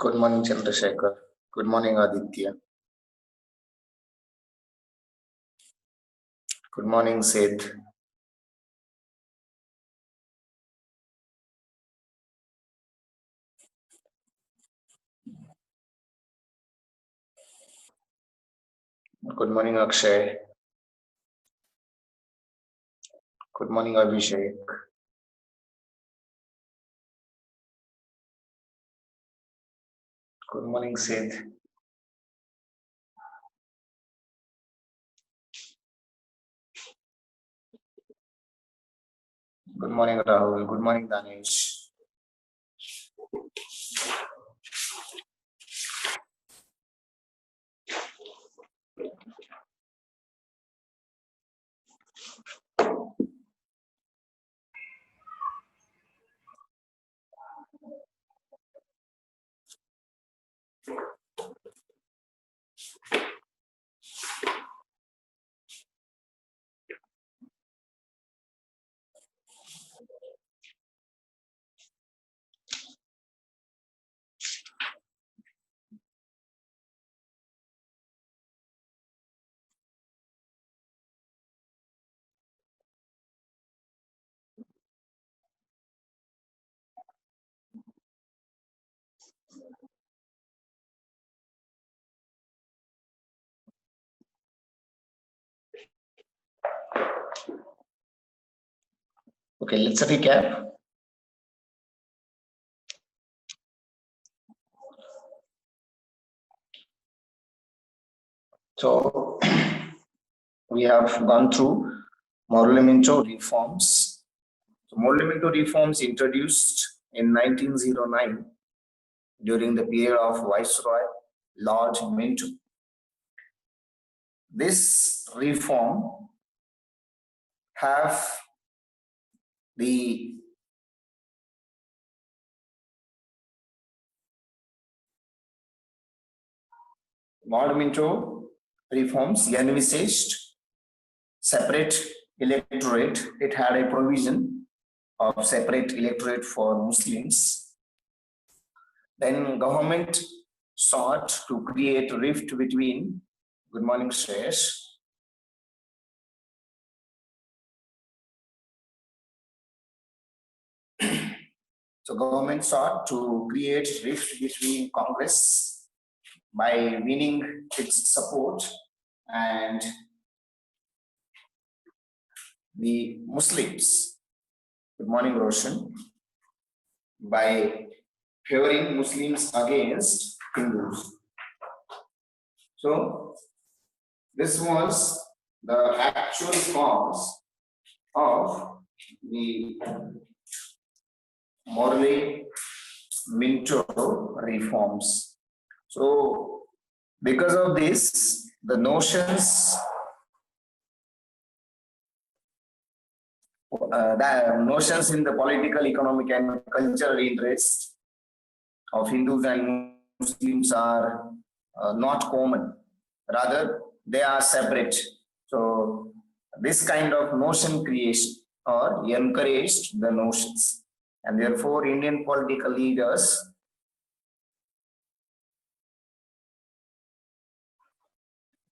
Good morning, Chandrasekhar. Good morning, Aditya. Good morning, Sid. Good morning, Akshay. Good morning, Abhishek. Good morning, Sid. Good morning, Rahul. Good morning, Danish. Okay, let's recap. So, we have gone through Morulimento reforms. So, Morulimento reforms introduced in 1909 during the period of Viceroy Lord Minto. This reform have the Monumental reforms envisaged separate electorate. It had a provision of separate electorate for Muslims. Then government sought to create a rift between, good morning, Shresh. So government sought to create rift between Congress by winning its support and the Muslims. Good morning, Roshan. By favoring Muslims against Hindus. So this was the actual cause of the Morley Minto reforms. So because of this, the notions in the political, economic, and cultural interest of Hindus and Muslims are not common. Rather, they are separate. So this kind of notion creation or encouraged the notions. And therefore, Indian political leaders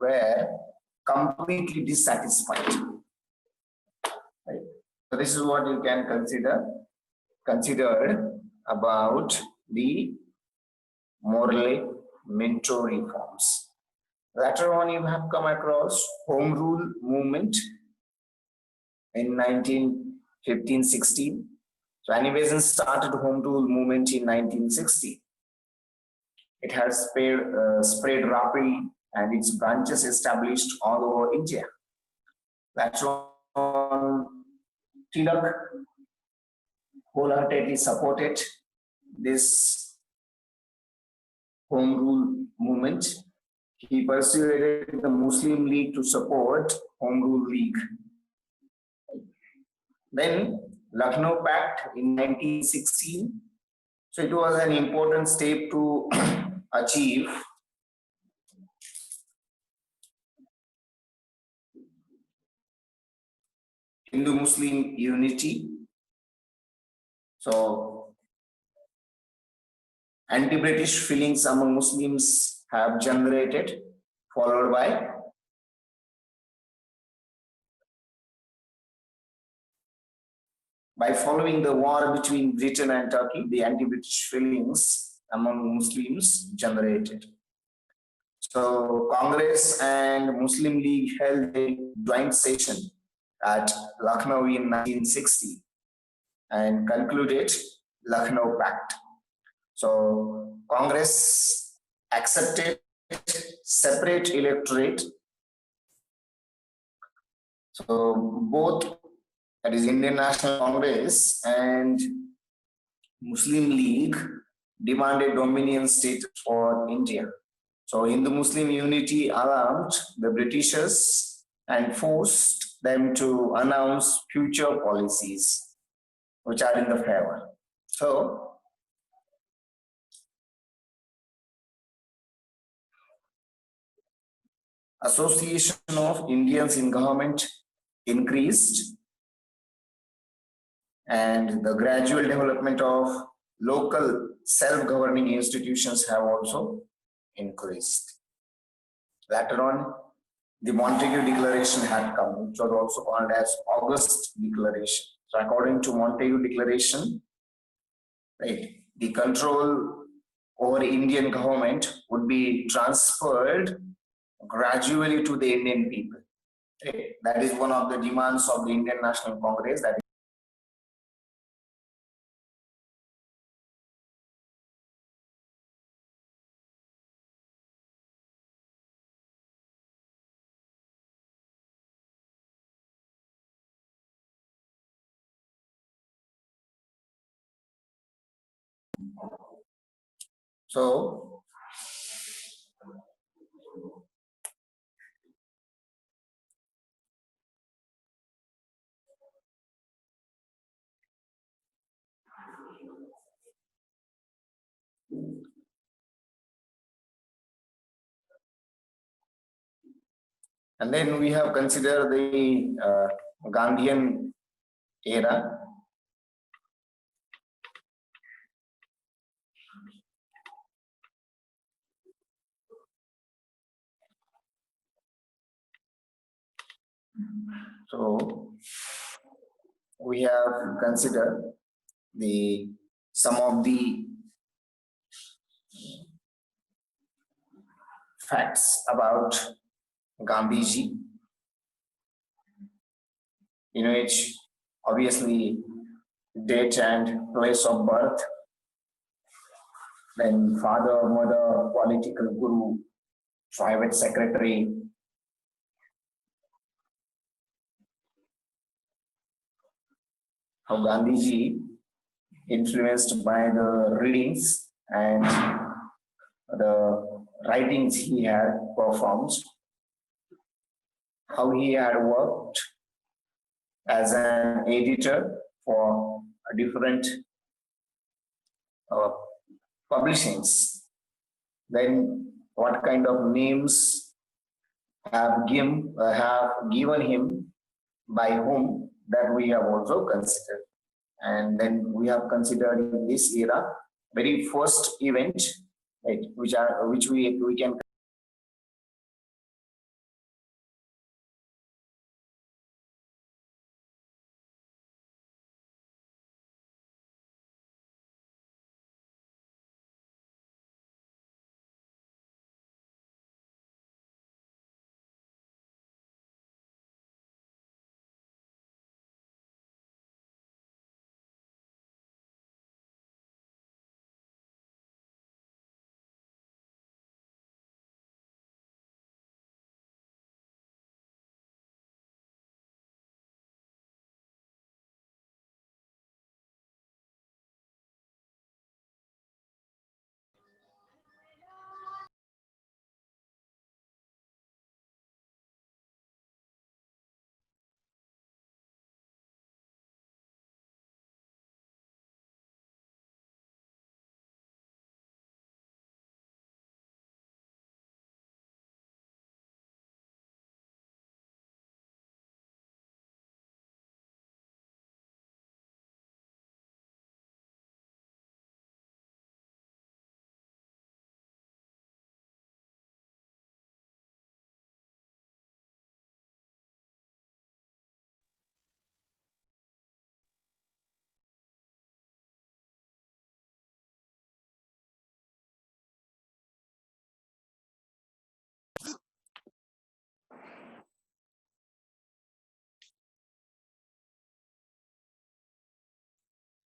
were completely dissatisfied. Right? So this is what you can consider about the Morley Minto reforms. Later on, you have come across Home Rule movement in 1915-16. So Annie Besant started Home Rule movement in 1960. It has spread rapidly and its branches established all over India. Later on, Tilak wholeheartedly supported this Home Rule movement. He persuaded the Muslim League to support Home Rule League. Then Lucknow Pact in 1916. So it was an important step to achieve Hindu-Muslim unity. So anti-British feelings among Muslims have generated, followed by following the war between Britain and Turkey, the anti-British feelings among Muslims generated. So Congress and Muslim League held a joint session at Lucknow in 1960 and concluded Lucknow Pact. So Congress accepted separate electorate. So both, that is Indian National Congress and Muslim League, demanded dominion status for India. So Hindu-Muslim unity alarmed the Britishers and forced them to announce future policies which are in the favor. So association of Indians in government increased, and the gradual development of local self-governing institutions have also increased. Later on, the Montague Declaration had come, which was also called as August Declaration. So according to Montague Declaration, right, the control over Indian government would be transferred gradually to the Indian people. Right? That is one of the demands of the Indian National Congress. That so and then we have considered the Gandhian era. So we have considered some of the facts about Gandhiji, in which obviously date and place of birth, then father, mother, political guru, private secretary, how Gandhiji influenced by the readings and the writings he had performed, how he had worked as an editor for different publishings, then what kind of names have given him by whom, that we have also considered. And then we have considered in this era very first event, right, which we can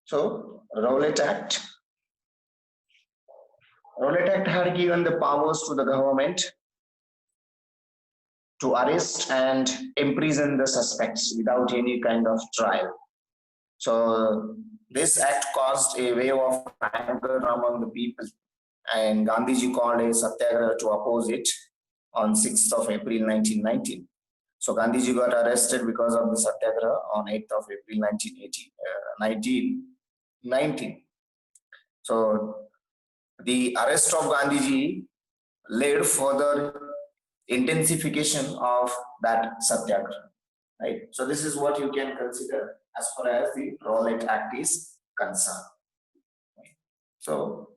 So Rowlatt Act. Rowlatt Act had given the powers to the government to arrest and imprison the suspects without any kind of trial. So this act caused a wave of anger among the people, and Gandhiji called a satyagraha to oppose it on 6th of April 1919. So Gandhiji got arrested because of the satyagraha on 8th of April 1919. So the arrest of Gandhiji led further intensification of that satyagraha, right? So this is what you can consider as far as the Rowlatt Act is concerned. So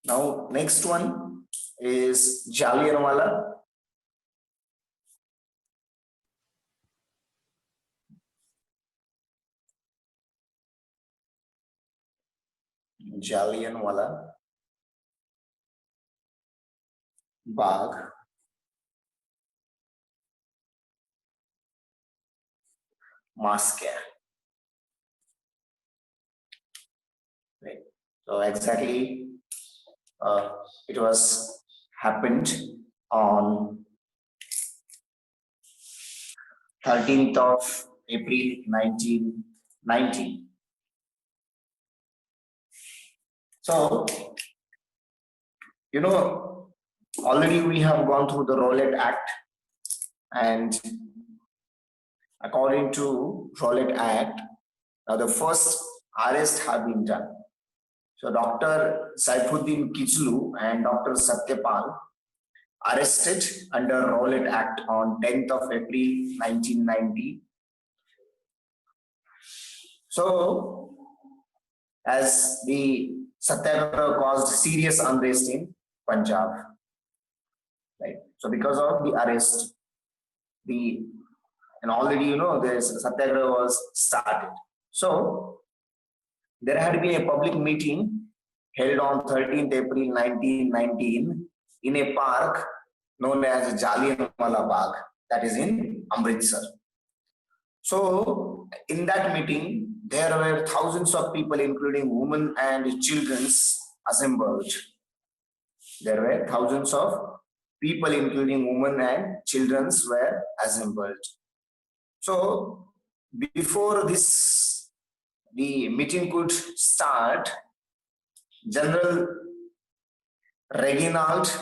now next one is Jallianwala. Jallianwala Bagh massacre. Right. So exactly, it was happened on 13th of April 1990. So, you know, already we have gone through the Rowlatt Act, and according to Rowlatt Act, now the first arrest have been done. So Dr. Saifuddin Kichlu and Dr. Satyapal arrested under Rowlatt Act on 10th of April 1990. So, as the satyagraha caused serious unrest in Punjab, right? So because of the arrest, and already the satyagraha was started. So there had been a public meeting held on 13th April 1919 in a park known as Jallianwala Bagh, that is in Amritsar. So in that meeting, there were thousands of people, including women and children, assembled. There were thousands of people, including women and children, were assembled. So before this, the meeting could start, General Reginald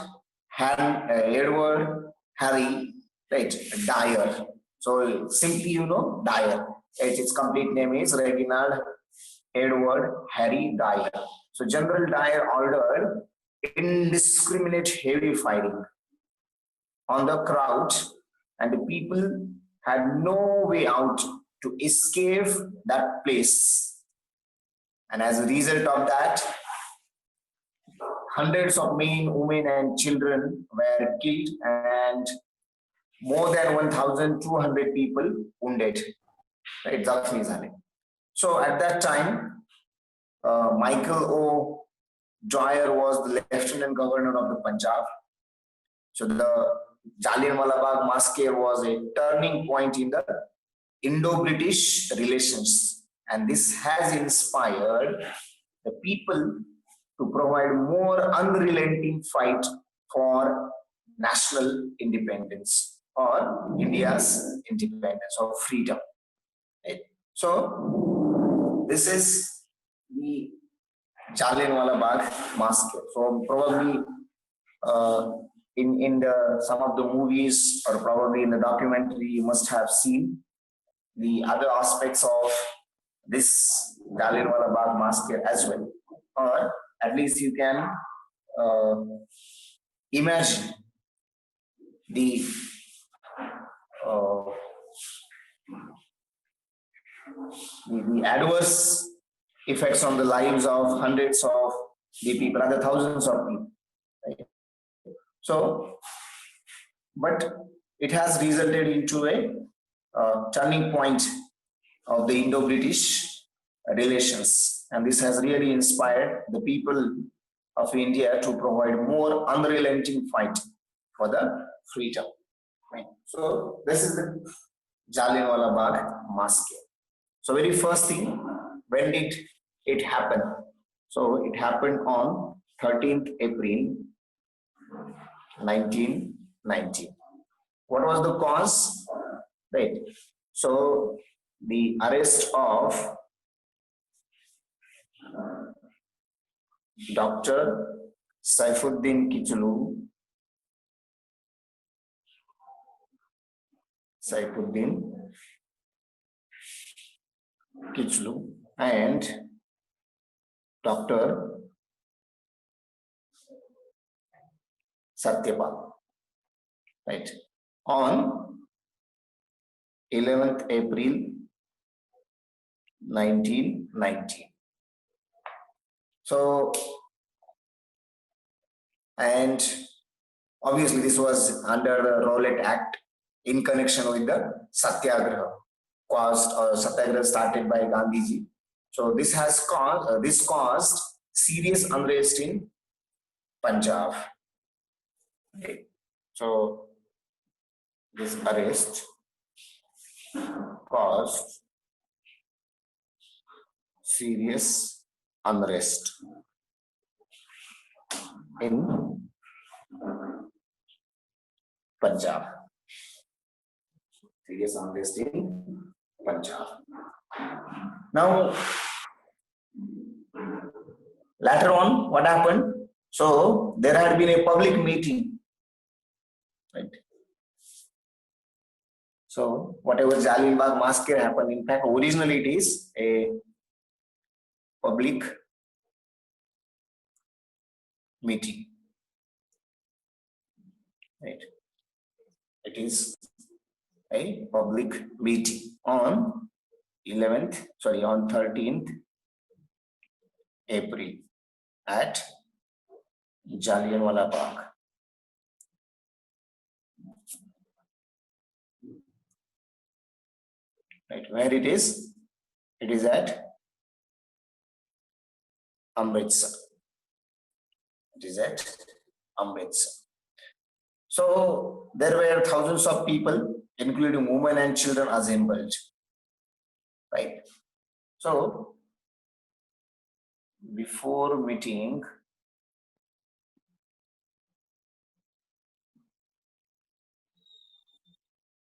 Edward Harry, right, Dyer. So simply, Dyer. Its complete name is Reginald Edward Harry Dyer. So General Dyer ordered indiscriminate heavy firing on the crowd, and the people had no way out to escape that place. And as a result of that, hundreds of men, women, and children were killed, and more than 1,200 people wounded. Right? So at that time, Michael O. Dwyer was the Lieutenant Governor of the Punjab. So the Jallianwala Bagh massacre was a turning point in the Indo-British relations, and this has inspired the people to provide more unrelenting fight for national independence or India's independence or freedom. Right? So this is the Jallianwala Bagh massacre. So probably in some of the movies or probably in the documentary, you must have seen the other aspects of this Jallianwala Bagh massacre as well, or at least you can imagine the adverse effects on the lives of hundreds of the people, rather thousands of people. Right? So, but it has resulted into a turning point of the Indo-British relations. and this has really inspired the people of India to provide more unrelenting fight for the freedom. Right. So this is the Jallianwala Bagh massacre. So very first thing, when did it happen? So it happened on 13th April 1919. What was the cause? Right. So the arrest of Dr. Saifuddin Kichlu and Dr. Satyapal, right, on 11th April 1919. So, and obviously this was under the Rowlatt Act in connection with the Satyagraha Satyagraha started by Gandhiji. So this has caused serious unrest in Punjab. Okay. So this arrest caused serious unrest in Punjab. Serious unrest in Punjab. Now, later on, what happened? So there had been a public meeting, right? So whatever Jallianwala Bagh massacre happened, in fact, originally it is a public meeting, right? It is a public meeting on 13th April at Jallianwala Bagh. Right, where it is? It is at Amritsar. It is at Amritsar. So there were thousands of people, including women and children, assembled. Right. So before meeting,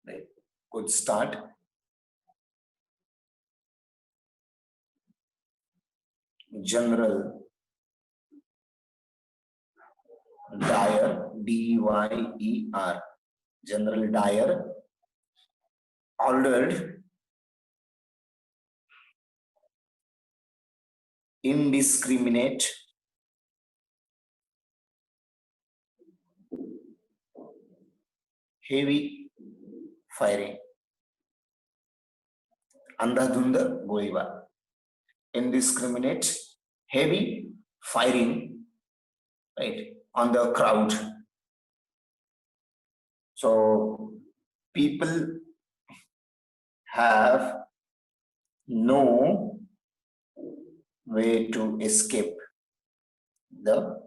right, could start, General Dyer, D-Y-E-R, General Dyer ordered indiscriminate heavy firing. Andhadhunda Goiva. Indiscriminate heavy firing, right, on the crowd. So people have no way to escape the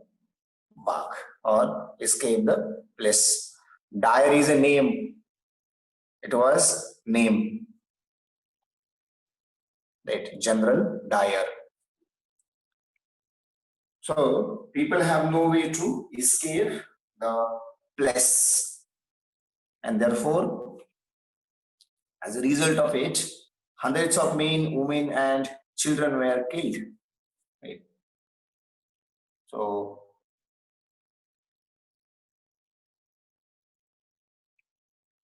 Bagh or escape the place. Dyer is a name. It was name. Right, General Dyer. So people have no way to escape the place, and therefore, as a result of it, hundreds of men, women, and children were killed. Right. So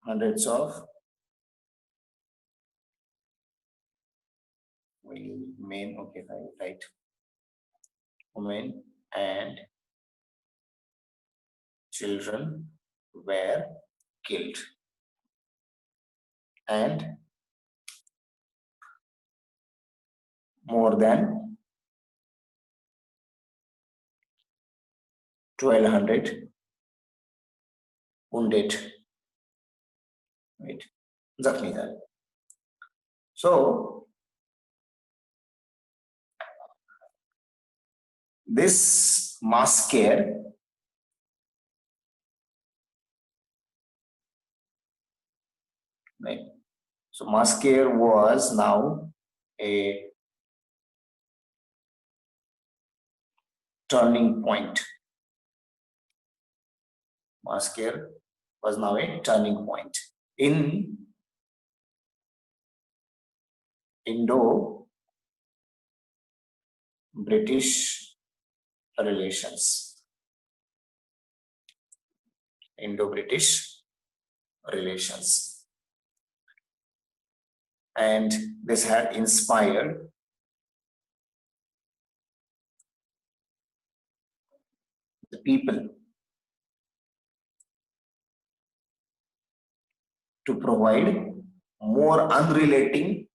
hundreds of men, okay, right, women and children were killed, and more than 1,200 wounded, right, zakhmi. So this mass care right. So mass care was now a turning point. Mass care was now a turning point in Indo-British relations. Indo-British relations. And this had inspired the people to provide more unrelenting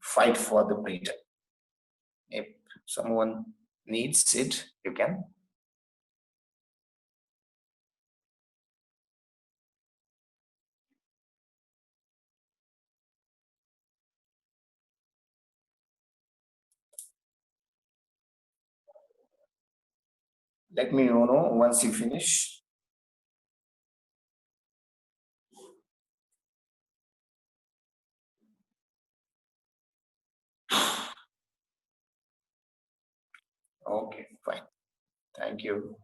fight for the freedom. If someone needs it, you can. Let me know once you finish. Okay, fine. Thank you.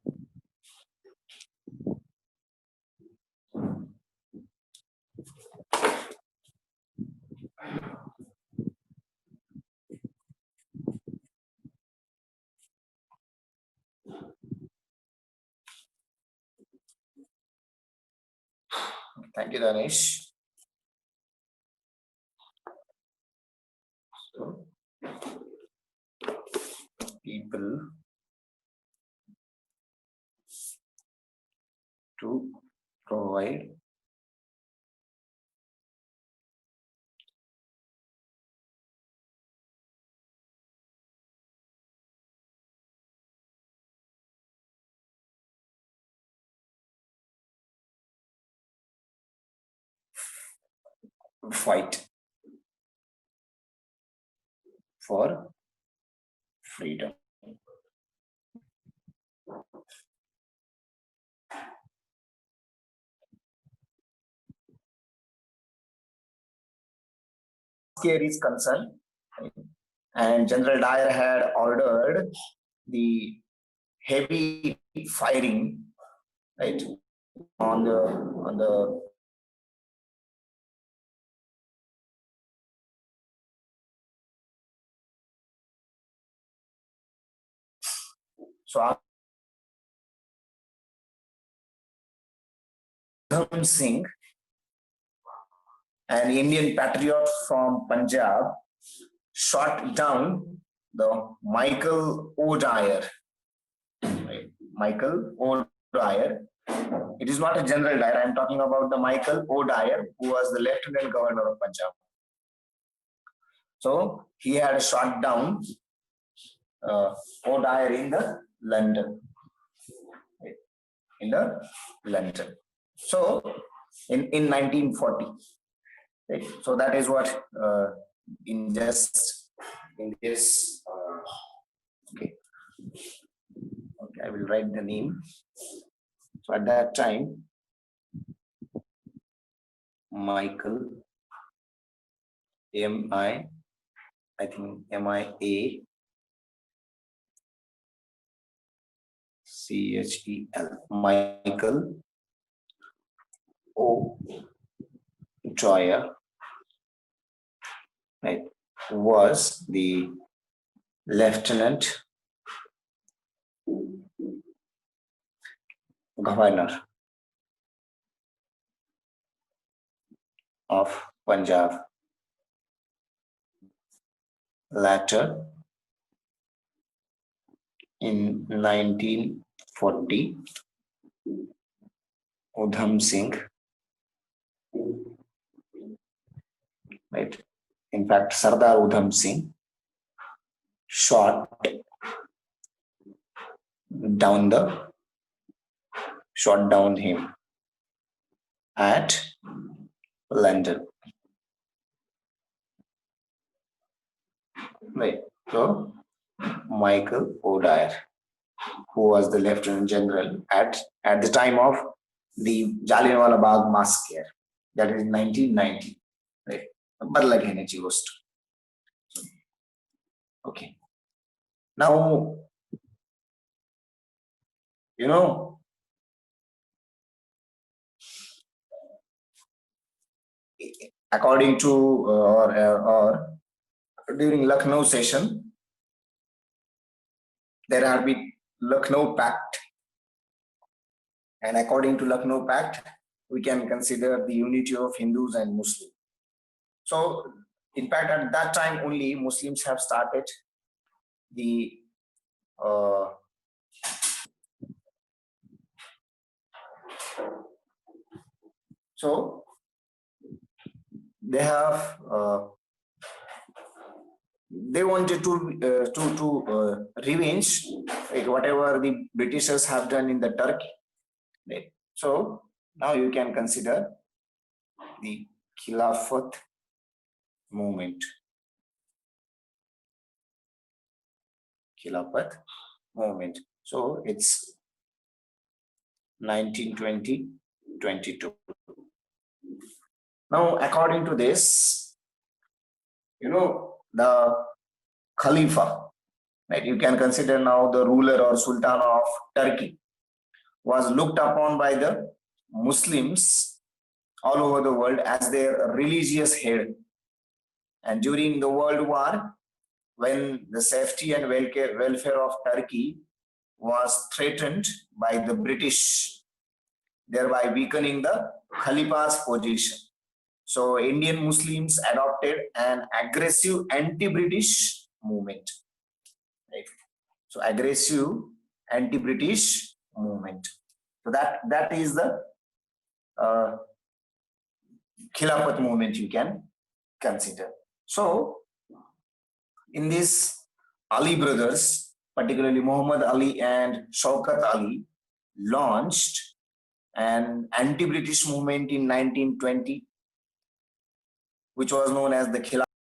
Thank you, Danish. So, people to provide fight for freedom. Care is concerned, and General Dyer had ordered the heavy firing, right, on the so Udham Singh, an Indian patriot from Punjab, shot down the Michael O'Dwyer. Right? Michael O'Dwyer. It is not a General Dyer. I am talking about the Michael O'Dwyer, who was the Lieutenant Governor of Punjab. So he had shot down O'Dwyer in the London. Right? In the London. So in 1940. Right? So that is what in this okay. Okay, I will write the name. So at that time, Michael, I think Michael, Michael O. Joyer, right, was the Lieutenant Governor of Punjab. Later, in 1940, Udham Singh, right? In fact, Sardar Udham Singh shot down him at London. Right. So Michael O'Dwyer, who was the Lieutenant General at the time of the Jallianwala Bagh massacre, that is 1990. Right. बदला घेण्याची गोष्ट. Okay. Now, you know, according to or during Lucknow session, there have been Lucknow Pact, and according to Lucknow Pact, we can consider the unity of Hindus and Muslims. So, in fact, at that time only Muslims have started the so they have they wanted to revenge, like whatever the Britishers have done in the Turkey. Right? So now you can consider the Khilafat movement. Khilafat movement. So it's 1920-22. Now, according to this, you know, the Khalifa, right? You can consider now the ruler or Sultan of Turkey was looked upon by the Muslims all over the world as their religious head. And during the World War, when the safety and welfare of Turkey was threatened by the British, thereby weakening the Khalifa's position. So Indian Muslims adopted an aggressive anti-British movement. Right? So aggressive anti-British movement. So that is the Khilafat movement you can consider. So in this, Ali brothers, particularly Muhammad Ali and Shaukat Ali, launched an anti-British movement in 1920, which was known as the Khilafat